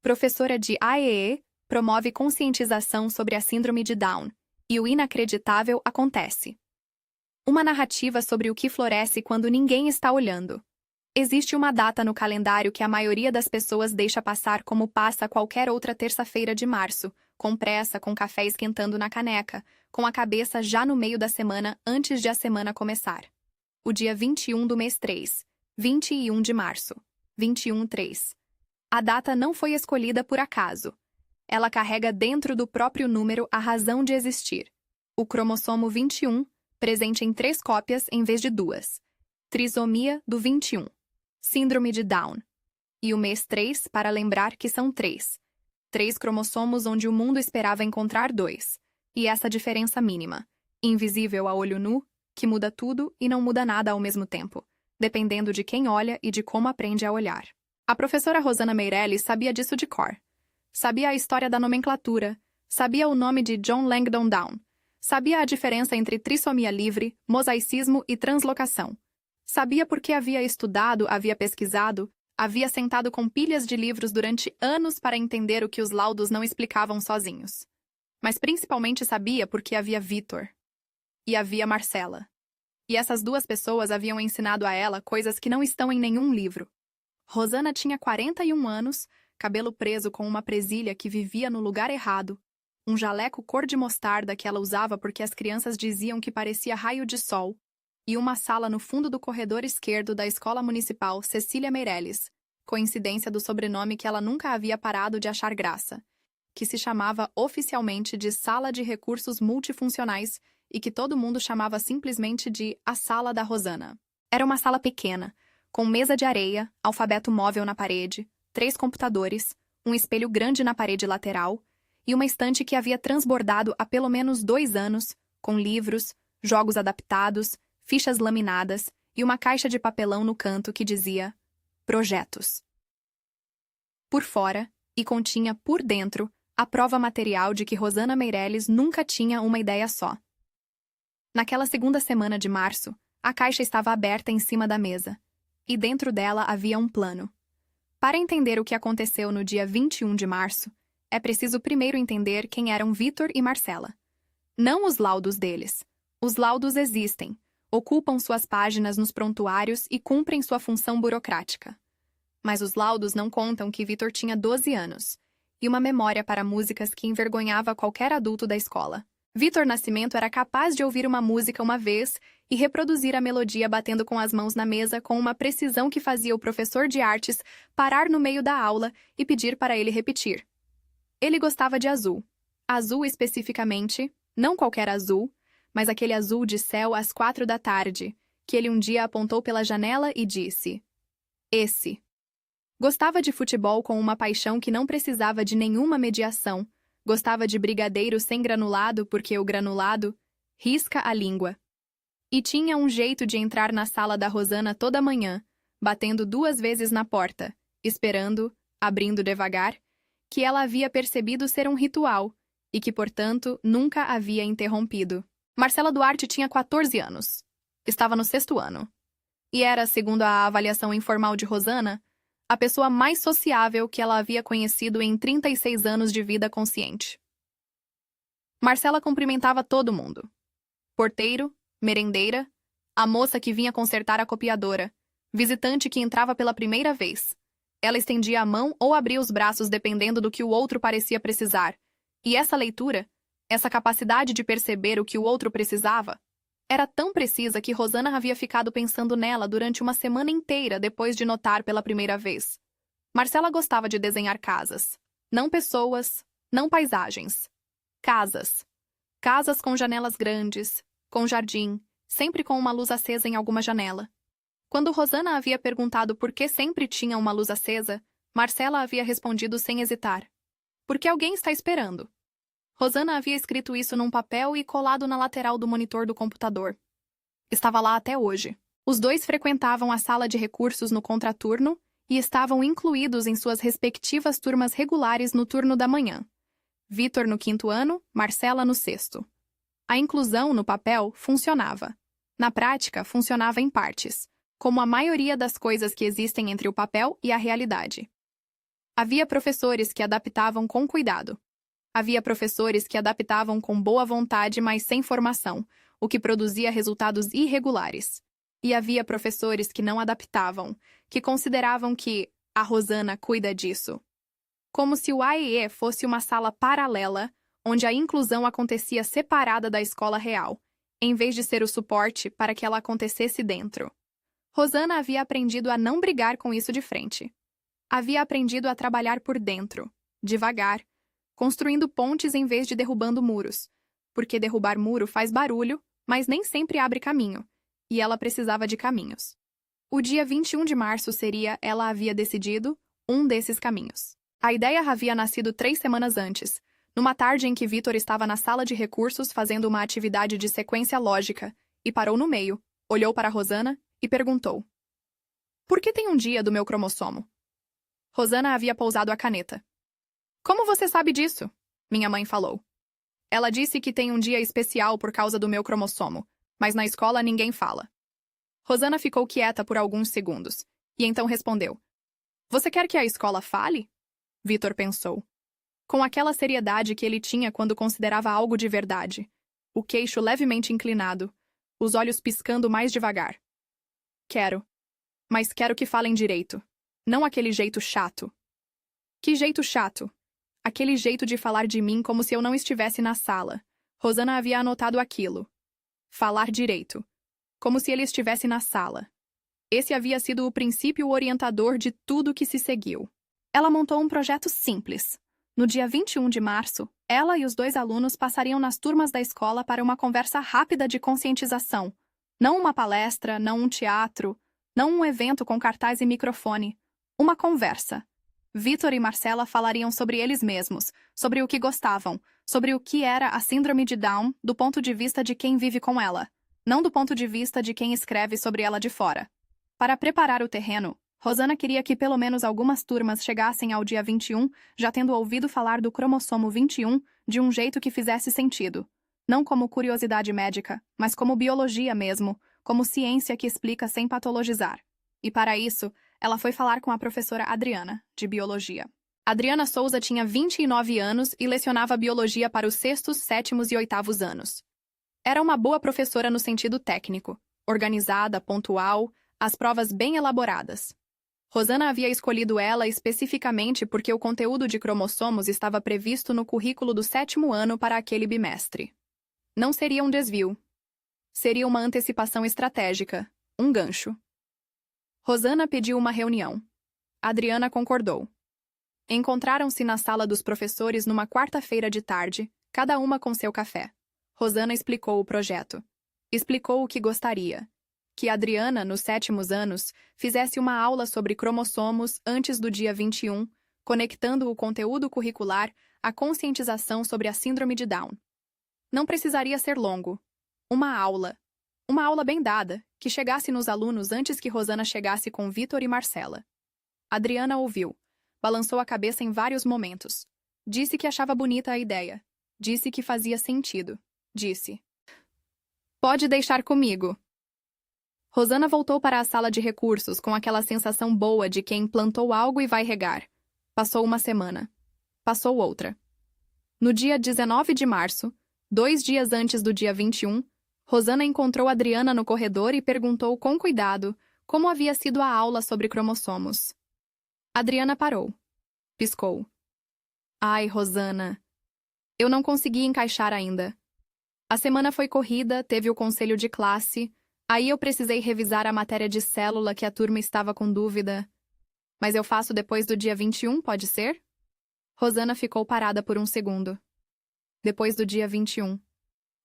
professora de AEE, promove conscientização sobre a síndrome de Down, e o inacreditável acontece. Uma narrativa sobre o que floresce quando ninguém está olhando. Existe uma data no calendário que a maioria das pessoas deixa passar como passa qualquer outra terça-feira de março, com pressa, com café esquentando na caneca, com a cabeça já no meio da semana antes de a semana começar. O dia 21 do mês 3, 21 de março, 21/3. A data não foi escolhida por acaso. Ela carrega dentro do próprio número a razão de existir. O cromossomo 21, presente em 3 cópias em vez de 2. Trissomia do 21. Síndrome de Down. E o mês 3 para lembrar que são 3. 3 cromossomos onde o mundo esperava encontrar 2. E essa diferença mínima, invisível a olho nu, que muda tudo e não muda nada ao mesmo tempo, dependendo de quem olha e de como aprende a olhar. A professora Rosana Meirelles sabia disso de cor. Sabia a história da nomenclatura, sabia o nome de John Langdon Down, sabia a diferença entre trissomia livre, mosaicismo e translocação. Sabia porque havia estudado, havia pesquisado, havia sentado com pilhas de livros durante anos para entender o que os laudos não explicavam sozinhos. Mas principalmente sabia porque havia Vitor. E havia Marcela. E essas 2 pessoas haviam ensinado a ela coisas que não estão em nenhum livro. Rosana tinha 41 anos, cabelo preso com uma presilha que vivia no lugar errado, um jaleco cor de mostarda que ela usava porque as crianças diziam que parecia raio de sol, e uma sala no fundo do corredor esquerdo da Escola Municipal Cecília Meirelles, coincidência do sobrenome que ela nunca havia parado de achar graça, que se chamava oficialmente de Sala de Recursos Multifuncionais e que todo mundo chamava simplesmente de a Sala da Rosana. Era uma sala pequena, com mesa de areia, alfabeto móvel na parede, 3 computadores, um espelho grande na parede lateral e uma estante que havia transbordado há pelo menos 2 anos, com livros, jogos adaptados, fichas laminadas e uma caixa de papelão no canto que dizia Projetos. Por fora, e continha por dentro, a prova material de que Rosana Meirelles nunca tinha uma ideia só. Naquela segunda semana de março, a caixa estava aberta em cima da mesa, e dentro dela havia um plano. Para entender o que aconteceu no dia 21 de março, é preciso primeiro entender quem eram Vitor e Marcela. Não os laudos deles. Os laudos existem, ocupam suas páginas nos prontuários e cumprem sua função burocrática. Mas os laudos não contam que Vitor tinha 12 anos, e uma memória para músicas que envergonhava qualquer adulto da escola. Vitor Nascimento era capaz de ouvir uma música uma vez e reproduzir a melodia batendo com as mãos na mesa com uma precisão que fazia o professor de artes parar no meio da aula e pedir para ele repetir. Ele gostava de azul. Azul especificamente, não qualquer azul, mas aquele azul de céu às 4 da tarde, que ele um dia apontou pela janela e disse: Esse. Gostava de futebol com uma paixão que não precisava de nenhuma mediação. Gostava de brigadeiro sem granulado porque o granulado risca a língua. E tinha um jeito de entrar na sala da Rosana toda manhã, batendo 2 vezes na porta, esperando, abrindo devagar, que ela havia percebido ser um ritual e que, portanto, nunca havia interrompido. Marcela Duarte tinha 14 anos. Estava no 6º ano. E era, segundo a avaliação informal de Rosana, a pessoa mais sociável que ela havia conhecido em 36 anos de vida consciente. Marcela cumprimentava todo mundo. Porteiro, merendeira, a moça que vinha consertar a copiadora, visitante que entrava pela primeira vez. Ela estendia a mão ou abria os braços dependendo do que o outro parecia precisar. E essa leitura, essa capacidade de perceber o que o outro precisava, era tão precisa que Rosana havia ficado pensando nela durante uma semana inteira depois de notar pela primeira vez. Marcela gostava de desenhar casas. Não pessoas, não paisagens. Casas. Casas com janelas grandes, com jardim, sempre com uma luz acesa em alguma janela. Quando Rosana havia perguntado por que sempre tinha uma luz acesa, Marcela havia respondido sem hesitar: Porque alguém está esperando. Rosana havia escrito isso num papel e colado na lateral do monitor do computador. Estava lá até hoje. Os 2 frequentavam a sala de recursos no contraturno e estavam incluídos em suas respectivas turmas regulares no turno da manhã. Vitor no 5º ano, Marcela no 6º. A inclusão no papel funcionava. Na prática, funcionava em partes, como a maioria das coisas que existem entre o papel e a realidade. Havia professores que adaptavam com cuidado. Havia professores que adaptavam com boa vontade, mas sem formação, o que produzia resultados irregulares. E havia professores que não adaptavam, que consideravam que a Rosana cuida disso. Como se o AEE fosse uma sala paralela, onde a inclusão acontecia separada da escola real, em vez de ser o suporte para que ela acontecesse dentro. Rosana havia aprendido a não brigar com isso de frente. Havia aprendido a trabalhar por dentro, devagar, construindo pontes em vez de derrubando muros, porque derrubar muro faz barulho, mas nem sempre abre caminho, e ela precisava de caminhos. O dia 21 de março seria, ela havia decidido, um desses caminhos. A ideia havia nascido 3 semanas antes, numa tarde em que Vitor estava na sala de recursos fazendo uma atividade de sequência lógica, e parou no meio, olhou para Rosana e perguntou: "Por que tem um dia do meu cromossomo?" Rosana havia pousado a caneta. "Como você sabe disso?" Minha mãe falou. "Ela disse que tem um dia especial por causa do meu cromossomo, mas na escola ninguém fala." Rosana ficou quieta por alguns segundos, e então respondeu: "Você quer que a escola fale?" Vitor pensou. Com aquela seriedade que ele tinha quando considerava algo de verdade, o queixo levemente inclinado, os olhos piscando mais devagar. "Quero. Mas quero que falem direito. Não aquele jeito chato." "Que jeito chato?" "Aquele jeito de falar de mim como se eu não estivesse na sala." Rosana havia anotado aquilo. Falar direito. Como se ele estivesse na sala. Esse havia sido o princípio orientador de tudo que se seguiu. Ela montou um projeto simples. No dia 21 de março, ela e os 2 alunos passariam nas turmas da escola para uma conversa rápida de conscientização. Não uma palestra, não um teatro, não um evento com cartaz e microfone. Uma conversa. Vitor e Marcela falariam sobre eles mesmos, sobre o que gostavam, sobre o que era a síndrome de Down do ponto de vista de quem vive com ela, não do ponto de vista de quem escreve sobre ela de fora. Para preparar o terreno, Rosana queria que pelo menos algumas turmas chegassem ao dia 21 já tendo ouvido falar do cromossomo 21 de um jeito que fizesse sentido. Não como curiosidade médica, mas como biologia mesmo, como ciência que explica sem patologizar. E para isso, ela foi falar com a professora Adriana, de biologia. Adriana Souza tinha 29 anos e lecionava biologia para os 6º, 7º e 8º anos. Era uma boa professora no sentido técnico, organizada, pontual, as provas bem elaboradas. Rosana havia escolhido ela especificamente porque o conteúdo de cromossomos estava previsto no currículo do 7º ano para aquele bimestre. Não seria um desvio. Seria uma antecipação estratégica, um gancho. Rosana pediu uma reunião. Adriana concordou. Encontraram-se na sala dos professores numa quarta-feira de tarde, cada uma com seu café. Rosana explicou o projeto. Explicou o que gostaria. Que Adriana, nos 7º anos, fizesse uma aula sobre cromossomos antes do dia 21, conectando o conteúdo curricular à conscientização sobre a síndrome de Down. Não precisaria ser longo. Uma aula bem dada, que chegasse nos alunos antes que Rosana chegasse com Vitor e Marcela. Adriana ouviu. Balançou a cabeça em vários momentos. Disse que achava bonita a ideia. Disse que fazia sentido. Disse: "Pode deixar comigo." Rosana voltou para a sala de recursos com aquela sensação boa de quem plantou algo e vai regar. Passou uma semana. Passou outra. No dia 19 de março, 2 dias antes do dia 21, Rosana encontrou Adriana no corredor e perguntou com cuidado como havia sido a aula sobre cromossomos. Adriana parou. Piscou. "Ai, Rosana. Eu não consegui encaixar ainda. A semana foi corrida, teve o conselho de classe. Aí eu precisei revisar a matéria de célula que a turma estava com dúvida. Mas eu faço depois do dia 21, pode ser?" Rosana ficou parada por um segundo. Depois do dia 21.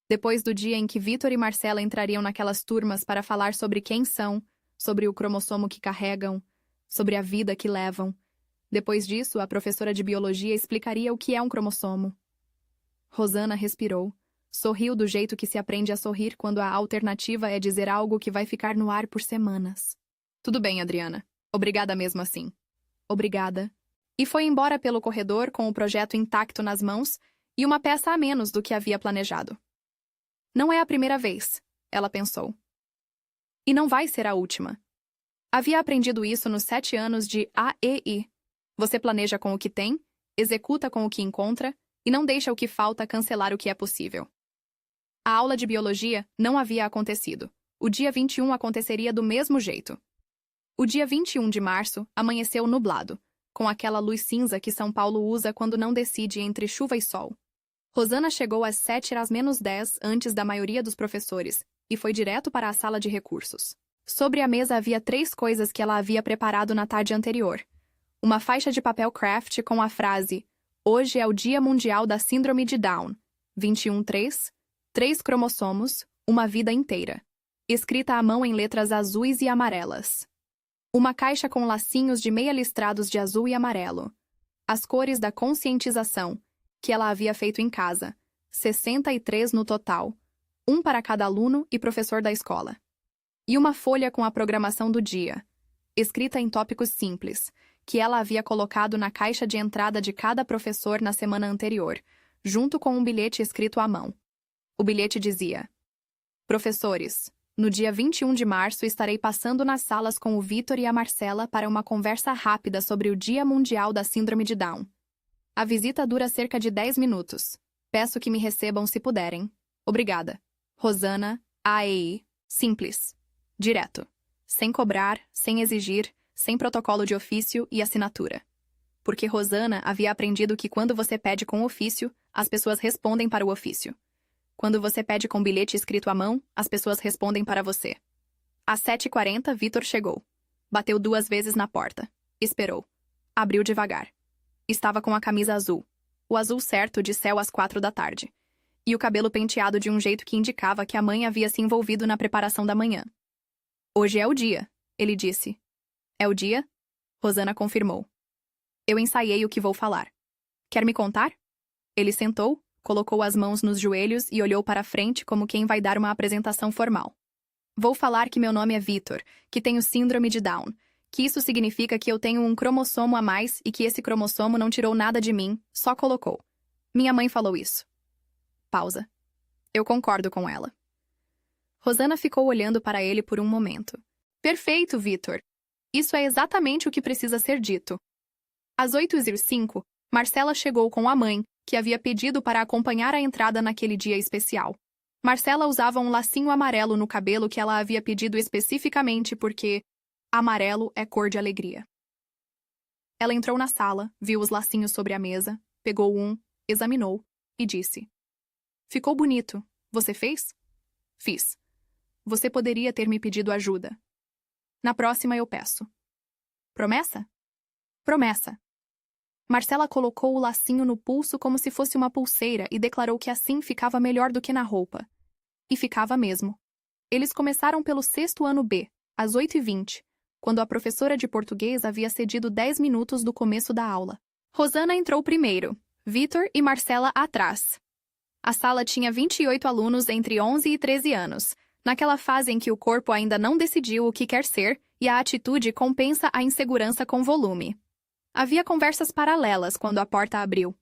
Depois do dia em que Vitor e Marcela entrariam naquelas turmas para falar sobre quem são, sobre o cromossomo que carregam, sobre a vida que levam. Depois disso, a professora de biologia explicaria o que é um cromossomo. Rosana respirou. Sorriu do jeito que se aprende a sorrir quando a alternativa é dizer algo que vai ficar no ar por semanas. "Tudo bem, Adriana. Obrigada mesmo assim." "Obrigada." E foi embora pelo corredor com o projeto intacto nas mãos e uma peça a menos do que havia planejado. Não é a primeira vez, ela pensou. E não vai ser a última. Havia aprendido isso nos 7 anos de AEI. Você planeja com o que tem, executa com o que encontra e não deixa o que falta cancelar o que é possível. A aula de biologia não havia acontecido. O dia 21 aconteceria do mesmo jeito. O dia 21 de março amanheceu nublado, com aquela luz cinza que São Paulo usa quando não decide entre chuva e sol. Rosana chegou às 7h menos 10 antes da maioria dos professores e foi direto para a sala de recursos. Sobre a mesa havia 3 coisas que ela havia preparado na tarde anterior. Uma faixa de papel craft com a frase "Hoje é o Dia Mundial da Síndrome de Down. 21-3, 3 cromossomos, uma vida inteira", escrita à mão em letras azuis e amarelas. Uma caixa com lacinhos de meia listrados de azul e amarelo. As cores da conscientização, que ela havia feito em casa, 63 no total, um para cada aluno e professor da escola. E uma folha com a programação do dia, escrita em tópicos simples, que ela havia colocado na caixa de entrada de cada professor na semana anterior, junto com um bilhete escrito à mão. O bilhete dizia: "Professores, no dia 21 de março estarei passando nas salas com o Vitor e a Marcela para uma conversa rápida sobre o Dia Mundial da Síndrome de Down. A visita dura cerca de 10 minutos. Peço que me recebam se puderem. Obrigada. Rosana, AEI. Simples. Direto. Sem cobrar, sem exigir, sem protocolo de ofício e assinatura. Porque Rosana havia aprendido que quando você pede com ofício, as pessoas respondem para o ofício. Quando você pede com bilhete escrito à mão, as pessoas respondem para você. Às 7h40, Vitor chegou. Bateu 2 vezes na porta. Esperou. Abriu devagar. Estava com a camisa azul. O azul certo de céu às 4 da tarde. E o cabelo penteado de um jeito que indicava que a mãe havia se envolvido na preparação da manhã. "Hoje é o dia", ele disse. "É o dia?" Rosana confirmou. "Eu ensaiei o que vou falar. Quer me contar?" Ele sentou, colocou as mãos nos joelhos e olhou para a frente como quem vai dar uma apresentação formal. "Vou falar que meu nome é Vitor, que tenho síndrome de Down, que isso significa que eu tenho um cromossomo a mais e que esse cromossomo não tirou nada de mim, só colocou. Minha mãe falou isso." Pausa. "Eu concordo com ela." Rosana ficou olhando para ele por um momento. "Perfeito, Vitor. Isso é exatamente o que precisa ser dito." Às 8h05, Marcela chegou com a mãe, que havia pedido para acompanhar a entrada naquele dia especial. Marcela usava um lacinho amarelo no cabelo que ela havia pedido especificamente porque amarelo é cor de alegria. Ela entrou na sala, viu os lacinhos sobre a mesa, pegou um, examinou e disse: "Ficou bonito. Você fez?" "Fiz. Você poderia ter me pedido ajuda. Na próxima eu peço." "Promessa?" "Promessa." Marcela colocou o lacinho no pulso como se fosse uma pulseira e declarou que assim ficava melhor do que na roupa. E ficava mesmo. Eles começaram pelo 6º ano B, às 8h20, quando a professora de português havia cedido 10 minutos do começo da aula. Rosana entrou primeiro, Vitor e Marcela atrás. A sala tinha 28 alunos entre 11 e 13 anos, naquela fase em que o corpo ainda não decidiu o que quer ser e a atitude compensa a insegurança com volume. Havia conversas paralelas quando a porta abriu.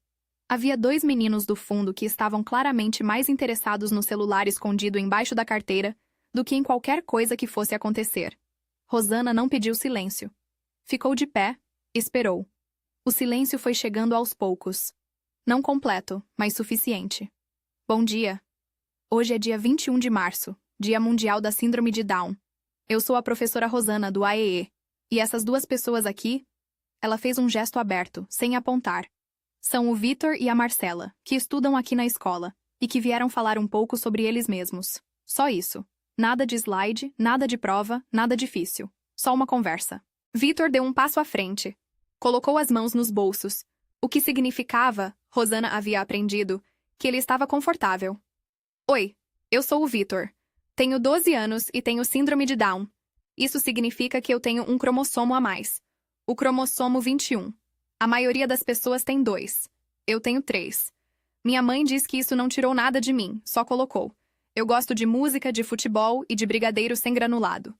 Havia 2 meninos do fundo que estavam claramente mais interessados no celular escondido embaixo da carteira do que em qualquer coisa que fosse acontecer. Rosana não pediu silêncio. Ficou de pé, esperou. O silêncio foi chegando aos poucos. Não completo, mas suficiente. "Bom dia. Hoje é dia 21 de março, Dia Mundial da Síndrome de Down. Eu sou a professora Rosana, do AEE. E essas 2 pessoas aqui..." Ela fez um gesto aberto, sem apontar. "São o Vitor e a Marcela, que estudam aqui na escola, e que vieram falar um pouco sobre eles mesmos. Só isso. Nada de slide, nada de prova, nada difícil. Só uma conversa." Vitor deu um passo à frente. Colocou as mãos nos bolsos. O que significava, Rosana havia aprendido, que ele estava confortável. "Oi, eu sou o Vitor. Tenho 12 anos e tenho síndrome de Down. Isso significa que eu tenho um cromossomo a mais. O cromossomo 21. A maioria das pessoas tem 2. Eu tenho 3. Minha mãe diz que isso não tirou nada de mim, só colocou. Eu gosto de música, de futebol e de brigadeiro sem granulado."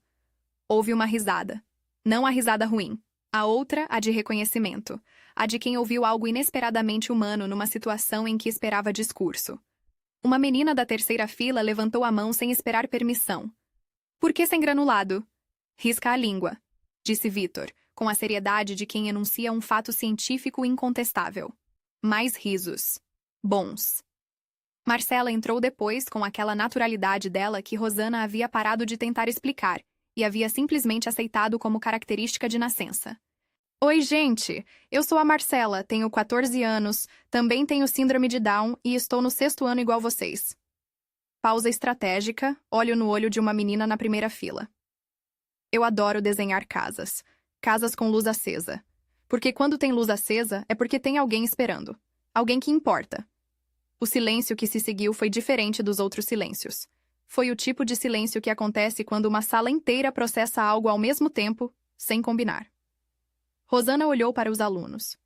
Houve uma risada. Não a risada ruim. A outra, a de reconhecimento. A de quem ouviu algo inesperadamente humano numa situação em que esperava discurso. Uma menina da 3ª fila levantou a mão sem esperar permissão. "Por que sem granulado?" "Risca a língua", disse Vitor, com a seriedade de quem enuncia um fato científico incontestável. Mais risos. Bons. Marcela entrou depois com aquela naturalidade dela que Rosana havia parado de tentar explicar e havia simplesmente aceitado como característica de nascença. Oi, gente! Eu sou a Marcela, tenho 14 anos, também tenho síndrome de Down e estou no 6º ano igual vocês. Pausa estratégica, olho no olho de uma menina na primeira fila. Eu adoro desenhar casas. Casas com luz acesa. Porque quando tem luz acesa, é porque tem alguém esperando. Alguém que importa. O silêncio que se seguiu foi diferente dos outros silêncios. Foi o tipo de silêncio que acontece quando uma sala inteira processa algo ao mesmo tempo, sem combinar. Rosana olhou para os alunos.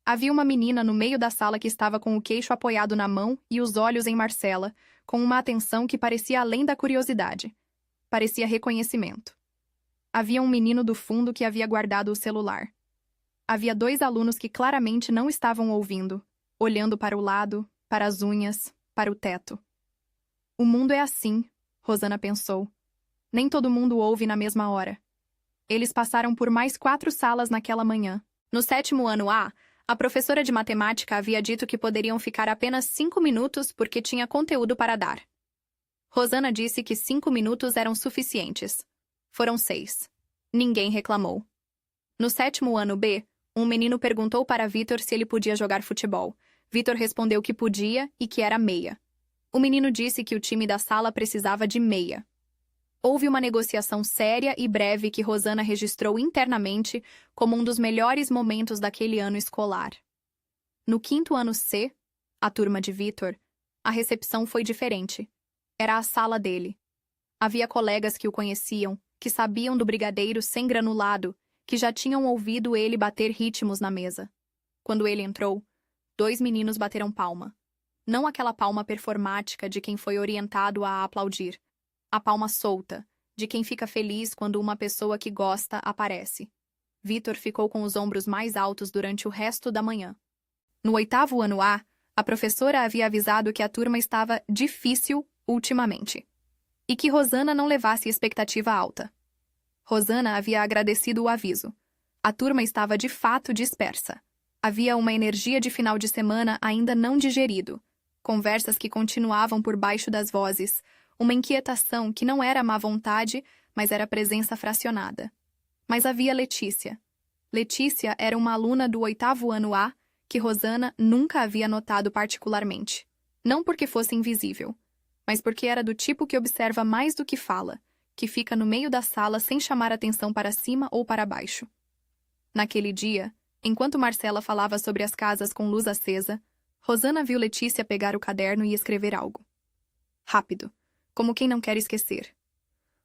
Havia uma menina no meio da sala que estava com o queixo apoiado na mão e os olhos em Marcela, com uma atenção que parecia além da curiosidade. Parecia reconhecimento. Havia um menino do fundo que havia guardado o celular. Havia 2 alunos que claramente não estavam ouvindo, olhando para o lado, para as unhas, para o teto. O mundo é assim, Rosana pensou. Nem todo mundo ouve na mesma hora. Eles passaram por mais 4 salas naquela manhã. No 7º ano A, a professora de matemática havia dito que poderiam ficar apenas 5 minutos porque tinha conteúdo para dar. Rosana disse que 5 minutos eram suficientes. Foram 6. Ninguém reclamou. No 7º ano B, um menino perguntou para Vitor se ele podia jogar futebol. Vitor respondeu que podia e que era meia. O menino disse que o time da sala precisava de meia. Houve uma negociação séria e breve que Rosana registrou internamente como um dos melhores momentos daquele ano escolar. No 5º ano C, a turma de Vitor, a recepção foi diferente. Era a sala dele. Havia colegas que o conheciam, que sabiam do brigadeiro sem granulado, que já tinham ouvido ele bater ritmos na mesa. Quando ele entrou, 2 meninos bateram palma. Não aquela palma performática de quem foi orientado a aplaudir. A palma solta, de quem fica feliz quando uma pessoa que gosta aparece. Vitor ficou com os ombros mais altos durante o resto da manhã. No 8º ano A, a professora havia avisado que a turma estava difícil ultimamente. E que Rosana não levasse expectativa alta. Rosana havia agradecido o aviso. A turma estava de fato dispersa. Havia uma energia de final de semana ainda não digerido. Conversas que continuavam por baixo das vozes. Uma inquietação que não era má vontade, mas era presença fracionada. Mas havia Letícia. Letícia era uma aluna do 8º ano A que Rosana nunca havia notado particularmente. Não porque fosse invisível, mas porque era do tipo que observa mais do que fala, que fica no meio da sala sem chamar atenção para cima ou para baixo. Naquele dia, enquanto Marcela falava sobre as casas com luz acesa, Rosana viu Letícia pegar o caderno e escrever algo. Rápido, como quem não quer esquecer.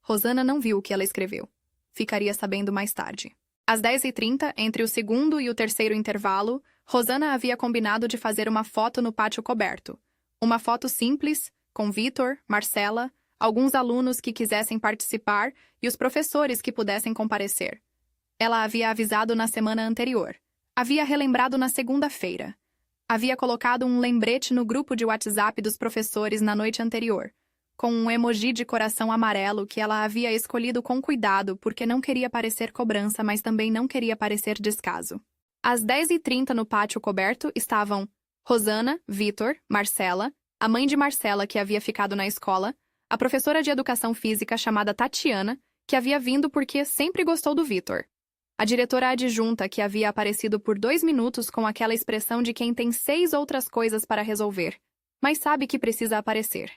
Rosana não viu o que ela escreveu. Ficaria sabendo mais tarde. Às 10h30, entre o 2º e o 3º intervalo, Rosana havia combinado de fazer uma foto no pátio coberto. Uma foto simples, com Vitor, Marcela, alguns alunos que quisessem participar e os professores que pudessem comparecer. Ela havia avisado na semana anterior. Havia relembrado na segunda-feira. Havia colocado um lembrete no grupo de WhatsApp dos professores na noite anterior, com um emoji de coração amarelo que ela havia escolhido com cuidado porque não queria parecer cobrança, mas também não queria parecer descaso. Às 10h30 no pátio coberto estavam Rosana, Vitor, Marcela, a mãe de Marcela que havia ficado na escola, a professora de educação física chamada Tatiana, que havia vindo porque sempre gostou do Vitor, a diretora adjunta que havia aparecido por 2 minutos com aquela expressão de quem tem 6 outras coisas para resolver, mas sabe que precisa aparecer.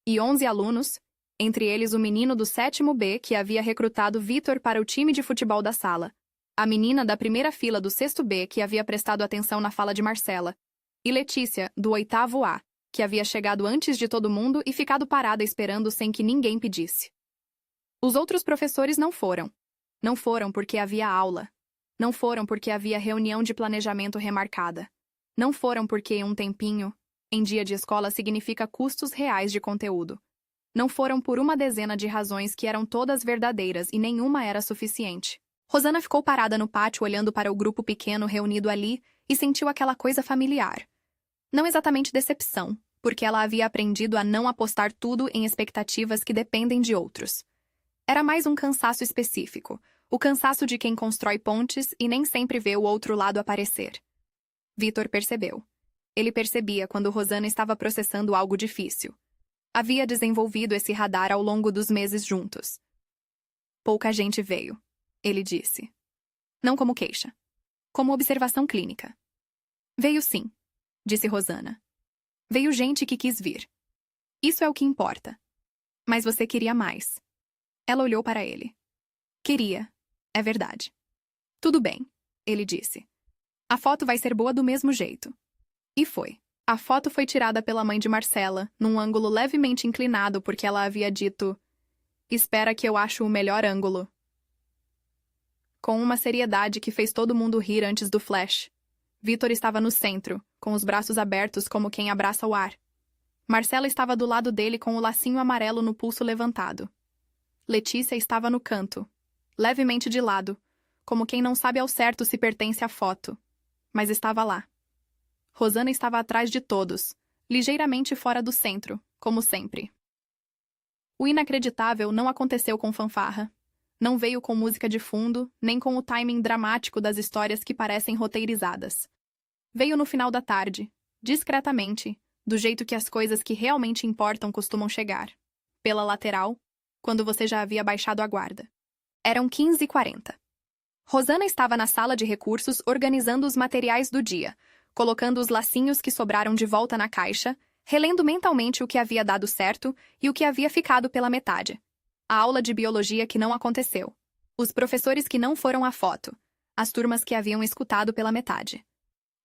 E 11 alunos, entre eles o menino do 7º B que havia recrutado Vitor para o time de futebol da sala, a menina da primeira fila do 6º B que havia prestado atenção na fala de Marcela, e Letícia, do 8º A, que havia chegado antes de todo mundo e ficado parada esperando sem que ninguém pedisse. Os outros professores não foram. Não foram porque havia aula. Não foram porque havia reunião de planejamento remarcada. Não foram porque um tempinho, em dia de escola, significa custos reais de conteúdo. Não foram por uma dezena de razões que eram todas verdadeiras e nenhuma era suficiente. Rosana ficou parada no pátio olhando para o grupo pequeno reunido ali e sentiu aquela coisa familiar. Não exatamente decepção, porque ela havia aprendido a não apostar tudo em expectativas que dependem de outros. Era mais um cansaço específico, O cansaço de quem constrói pontes e nem sempre vê o outro lado aparecer. Vitor percebeu. Ele percebia quando Rosana estava processando algo difícil. Havia desenvolvido esse radar ao longo dos meses juntos. Pouca gente veio, ele disse. Não como queixa. Como observação clínica. Veio sim, disse Rosana. Veio gente que quis vir. Isso é o que importa. Mas você queria mais. Ela olhou para ele. Queria, é verdade. Tudo bem, ele disse. A foto vai ser boa do mesmo jeito. E foi. A foto foi tirada pela mãe de Marcela, num ângulo levemente inclinado porque ela havia dito: espera que eu acho o melhor ângulo. Com uma seriedade que fez todo mundo rir antes do flash. Vitor estava no centro, com os braços abertos como quem abraça o ar. Marcela estava do lado dele com o lacinho amarelo no pulso levantado. Letícia estava no canto, levemente de lado, como quem não sabe ao certo se pertence à foto. Mas estava lá. Rosana estava atrás de todos, ligeiramente fora do centro, como sempre. O inacreditável não aconteceu com fanfarra. Não veio com música de fundo, nem com o timing dramático das histórias que parecem roteirizadas. Veio no final da tarde, discretamente, do jeito que as coisas que realmente importam costumam chegar. Pela lateral, quando você já havia baixado a guarda. Eram 15h40. Rosana estava na sala de recursos organizando os materiais do dia, colocando os lacinhos que sobraram de volta na caixa, relendo mentalmente o que havia dado certo e o que havia ficado pela metade. A aula de biologia que não aconteceu. Os professores que não foram à foto. As turmas que haviam escutado pela metade.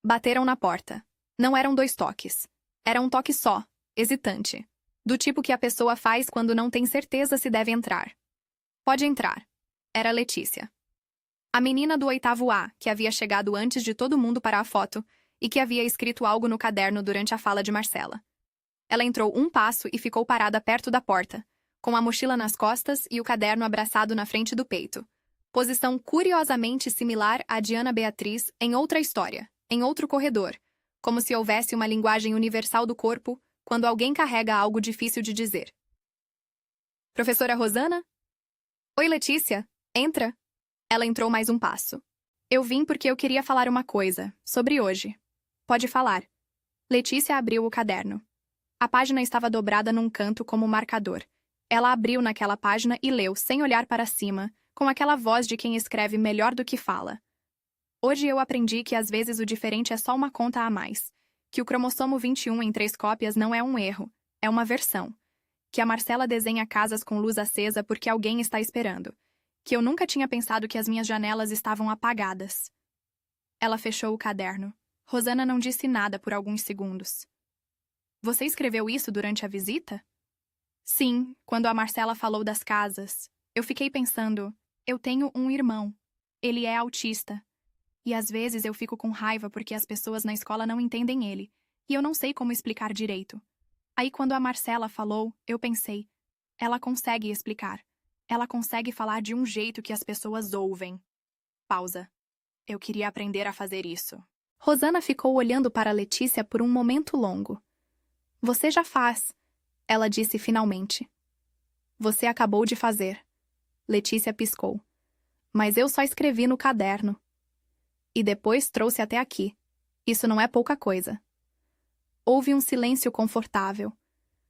Bateram na porta. Não eram 2 toques. Era um toque só, hesitante. Do tipo que a pessoa faz quando não tem certeza se deve entrar. Pode entrar. Era Letícia. A menina do 8º A, que havia chegado antes de todo mundo para a foto e que havia escrito algo no caderno durante a fala de Marcela. Ela entrou um passo e ficou parada perto da porta, com a mochila nas costas e o caderno abraçado na frente do peito. Posição curiosamente similar à de Ana Beatriz em outra história, em outro corredor, como se houvesse uma linguagem universal do corpo quando alguém carrega algo difícil de dizer. Professora Rosana? Oi, Letícia. Entra. Ela entrou mais um passo. Eu vim porque eu queria falar uma coisa, sobre hoje. Pode falar. Letícia abriu o caderno. A página estava dobrada num canto como marcador. Ela abriu naquela página e leu, sem olhar para cima, com aquela voz de quem escreve melhor do que fala. Hoje eu aprendi que às vezes o diferente é só uma conta a mais. Que o cromossomo 21 em 3 cópias não é um erro, é uma versão. Que a Marcela desenha casas com luz acesa porque alguém está esperando. Que eu nunca tinha pensado que as minhas janelas estavam apagadas. Ela fechou o caderno. Rosana não disse nada por alguns segundos. Você escreveu isso durante a visita? Sim, quando a Marcela falou das casas. Eu fiquei pensando, eu tenho um irmão. Ele é autista. E às vezes eu fico com raiva porque as pessoas na escola não entendem ele, e eu não sei como explicar direito. Aí quando a Marcela falou, eu pensei, ela consegue explicar. Ela consegue falar de um jeito que as pessoas ouvem. Pausa. Eu queria aprender a fazer isso. Rosana ficou olhando para Letícia por um momento longo. Você já faz, ela disse finalmente. Você acabou de fazer. Letícia piscou. Mas eu só escrevi no caderno. E depois trouxe até aqui. Isso não é pouca coisa. Houve um silêncio confortável.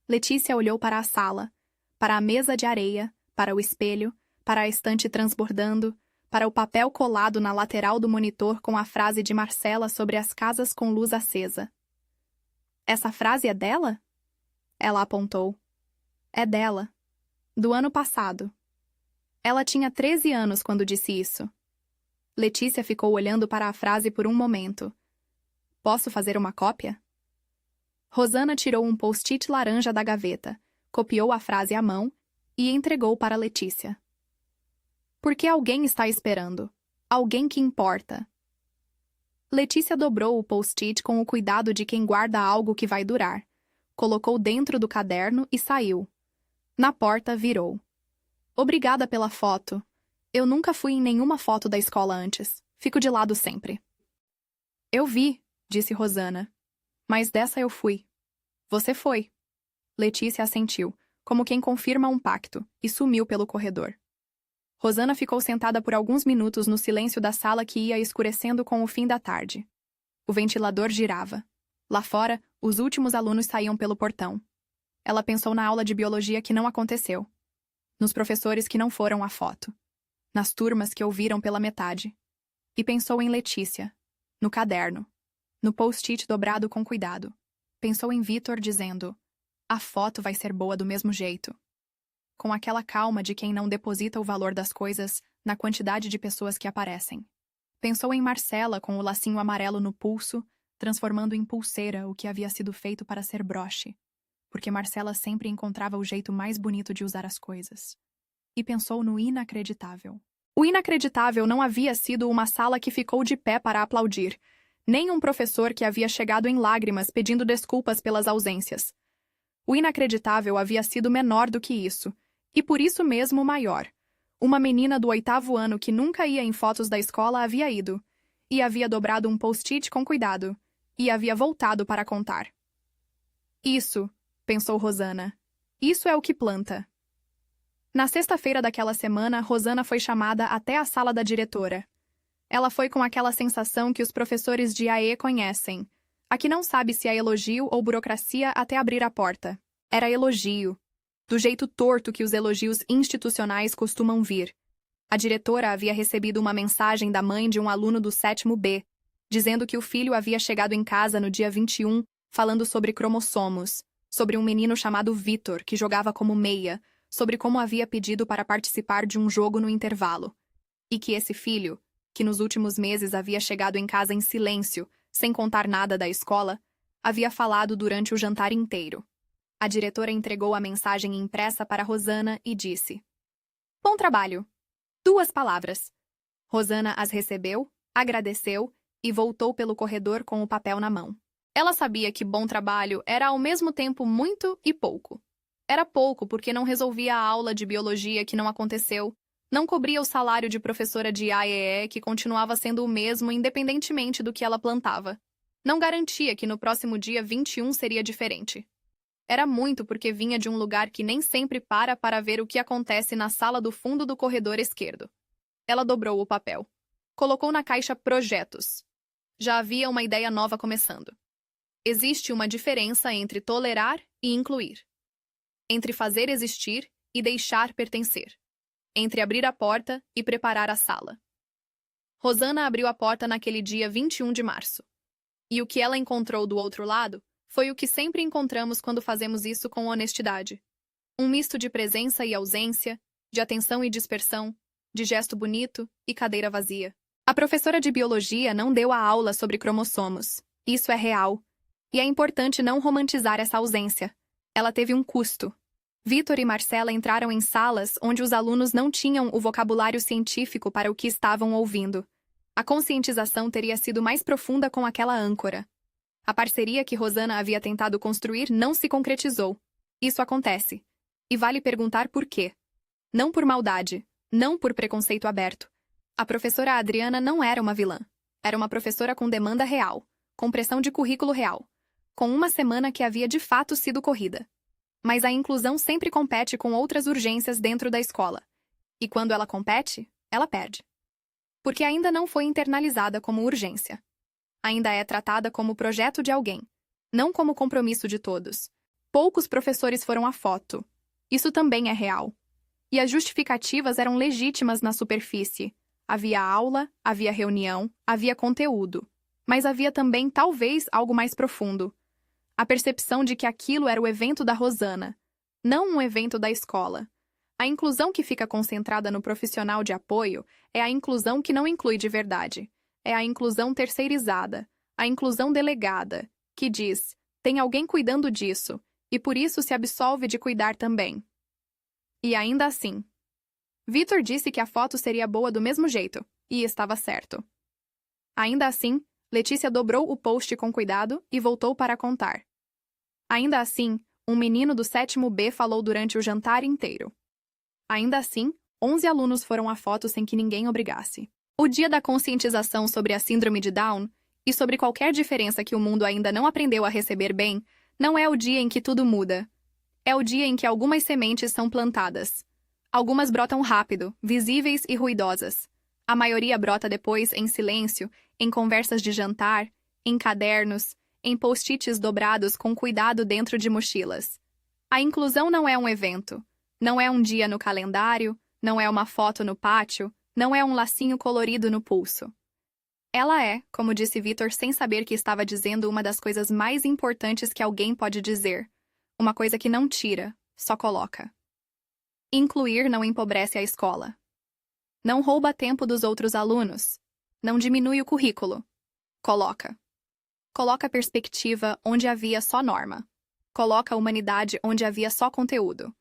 Letícia olhou para a sala, para a mesa de areia, para o espelho, para a estante transbordando, para o papel colado na lateral do monitor com a frase de Marcela sobre as casas com luz acesa. Essa frase é dela? Ela apontou. É dela. Do ano passado. Ela tinha 13 anos quando disse isso. Letícia ficou olhando para a frase por um momento. Posso fazer uma cópia? Rosana tirou um post-it laranja da gaveta, copiou a frase à mão e entregou para Letícia. Porque alguém está esperando. Alguém que importa. Letícia dobrou o post-it com o cuidado de quem guarda algo que vai durar. Colocou dentro do caderno e saiu. Na porta, virou. Obrigada pela foto. Eu nunca fui em nenhuma foto da escola antes. Fico de lado sempre. Eu vi, disse Rosana. Mas dessa eu fui. Você foi. Letícia assentiu, como quem confirma um pacto, e sumiu pelo corredor. Rosana ficou sentada por alguns minutos no silêncio da sala que ia escurecendo com o fim da tarde. O ventilador girava. Lá fora, os últimos alunos saíam pelo portão. Ela pensou na aula de biologia que não aconteceu. Nos professores que não foram à foto. Nas turmas que ouviram pela metade. E pensou em Letícia. No caderno. No post-it dobrado com cuidado. Pensou em Vitor dizendo: "A foto vai ser boa do mesmo jeito." Com aquela calma de quem não deposita o valor das coisas na quantidade de pessoas que aparecem. Pensou em Marcela com o lacinho amarelo no pulso, transformando em pulseira o que havia sido feito para ser broche, porque Marcela sempre encontrava o jeito mais bonito de usar as coisas. E pensou no inacreditável. O inacreditável não havia sido uma sala que ficou de pé para aplaudir, nem um professor que havia chegado em lágrimas pedindo desculpas pelas ausências. O inacreditável havia sido menor do que isso, e por isso mesmo maior. Uma menina do 8º ano que nunca ia em fotos da escola havia ido, e havia dobrado um post-it com cuidado, e havia voltado para contar. Isso, pensou Rosana, isso é o que planta. Na sexta-feira daquela semana, Rosana foi chamada até a sala da diretora. Ela foi com aquela sensação que os professores de AE conhecem, a que não sabe se é elogio ou burocracia até abrir a porta. Era elogio. Do jeito torto que os elogios institucionais costumam vir. A diretora havia recebido uma mensagem da mãe de um aluno do 7º B, dizendo que o filho havia chegado em casa no dia 21, falando sobre cromossomos, sobre um menino chamado Vitor, que jogava como meia, sobre como havia pedido para participar de um jogo no intervalo. E que esse filho, que nos últimos meses havia chegado em casa em silêncio, sem contar nada da escola, havia falado durante o jantar inteiro. A diretora entregou a mensagem impressa para Rosana e disse: "Bom trabalho." 2 palavras. Rosana as recebeu, agradeceu e voltou pelo corredor com o papel na mão. Ela sabia que bom trabalho era ao mesmo tempo muito e pouco. Era pouco porque não resolvia a aula de biologia que não aconteceu, não cobria o salário de professora de AEE que continuava sendo o mesmo independentemente do que ela plantava. Não garantia que no próximo dia 21 seria diferente. Era muito porque vinha de um lugar que nem sempre para ver o que acontece na sala do fundo do corredor esquerdo. Ela dobrou o papel. Colocou na caixa projetos. Já havia uma ideia nova começando. Existe uma diferença entre tolerar e incluir. Entre fazer existir e deixar pertencer. Entre abrir a porta e preparar a sala. Rosana abriu a porta naquele dia 21 de março. E o que ela encontrou do outro lado foi o que sempre encontramos quando fazemos isso com honestidade. Um misto de presença e ausência, de atenção e dispersão, de gesto bonito e cadeira vazia. A professora de biologia não deu a aula sobre cromossomos. Isso é real. E é importante não romantizar essa ausência. Ela teve um custo. Vitor e Marcela entraram em salas onde os alunos não tinham o vocabulário científico para o que estavam ouvindo. A conscientização teria sido mais profunda com aquela âncora. A parceria que Rosana havia tentado construir não se concretizou. Isso acontece. E vale perguntar por quê. Não por maldade, não por preconceito aberto. A professora Adriana não era uma vilã. Era uma professora com demanda real, com pressão de currículo real, com uma semana que havia de fato sido corrida. Mas a inclusão sempre compete com outras urgências dentro da escola. E quando ela compete, ela perde. Porque ainda não foi internalizada como urgência. Ainda é tratada como projeto de alguém, não como compromisso de todos. Poucos professores foram à foto. Isso também é real. E as justificativas eram legítimas na superfície. Havia aula, havia reunião, havia conteúdo. Mas havia também, talvez, algo mais profundo. A percepção de que aquilo era o evento da Rosana, não um evento da escola. A inclusão que fica concentrada no profissional de apoio é a inclusão que não inclui de verdade. É a inclusão terceirizada, a inclusão delegada, que diz, tem alguém cuidando disso, e por isso se absolve de cuidar também. E ainda assim. Vitor disse que a foto seria boa do mesmo jeito, e estava certo. Ainda assim, Letícia dobrou o post com cuidado e voltou para contar. Ainda assim, um menino do 7º B falou durante o jantar inteiro. Ainda assim, 11 alunos foram à foto sem que ninguém obrigasse. O dia da conscientização sobre a síndrome de Down, e sobre qualquer diferença que o mundo ainda não aprendeu a receber bem, não é o dia em que tudo muda. É o dia em que algumas sementes são plantadas. Algumas brotam rápido, visíveis e ruidosas. A maioria brota depois em silêncio, em conversas de jantar, em cadernos, em post-its dobrados com cuidado dentro de mochilas. A inclusão não é um evento, não é um dia no calendário, não é uma foto no pátio, não é um lacinho colorido no pulso. Ela é, como disse Vitor sem saber que estava dizendo uma das coisas mais importantes que alguém pode dizer. Uma coisa que não tira, só coloca. Incluir não empobrece a escola. Não rouba tempo dos outros alunos. Não diminui o currículo. Coloca. Coloca perspectiva onde havia só norma. Coloca humanidade onde havia só conteúdo.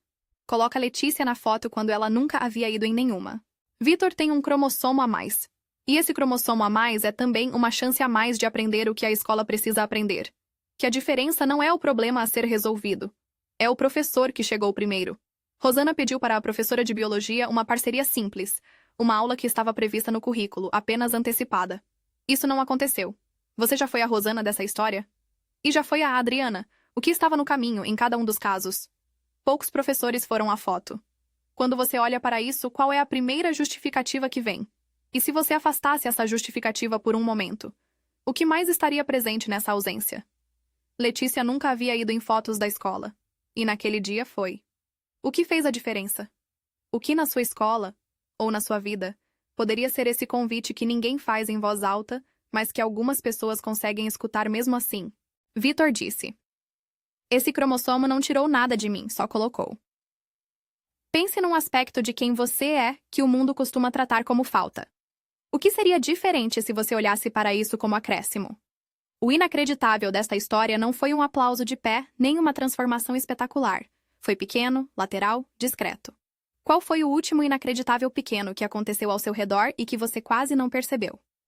Coloca Letícia na foto quando ela nunca havia ido em nenhuma. Vitor tem um cromossomo a mais. E esse cromossomo a mais é também uma chance a mais de aprender o que a escola precisa aprender. Que a diferença não é o problema a ser resolvido. É o professor que chegou primeiro. Rosana pediu para a professora de biologia uma parceria simples, uma aula que estava prevista no currículo, apenas antecipada. Isso não aconteceu. Você já foi a Rosana dessa história? E já foi a Adriana, o que estava no caminho em cada um dos casos? Poucos professores foram à foto. Quando você olha para isso, qual é a primeira justificativa que vem? E se você afastasse essa justificativa por um momento? O que mais estaria presente nessa ausência? Letícia nunca havia ido em fotos da escola. E naquele dia foi. O que fez a diferença? O que na sua escola, ou na sua vida, poderia ser esse convite que ninguém faz em voz alta, mas que algumas pessoas conseguem escutar mesmo assim? Vitor disse. Esse cromossomo não tirou nada de mim, só colocou. Pense num aspecto de quem você é que o mundo costuma tratar como falta. O que seria diferente se você olhasse para isso como acréscimo? O inacreditável desta história não foi um aplauso de pé, nem uma transformação espetacular. Foi pequeno, lateral, discreto. Qual foi o último inacreditável pequeno que aconteceu ao seu redor e que você quase não percebeu?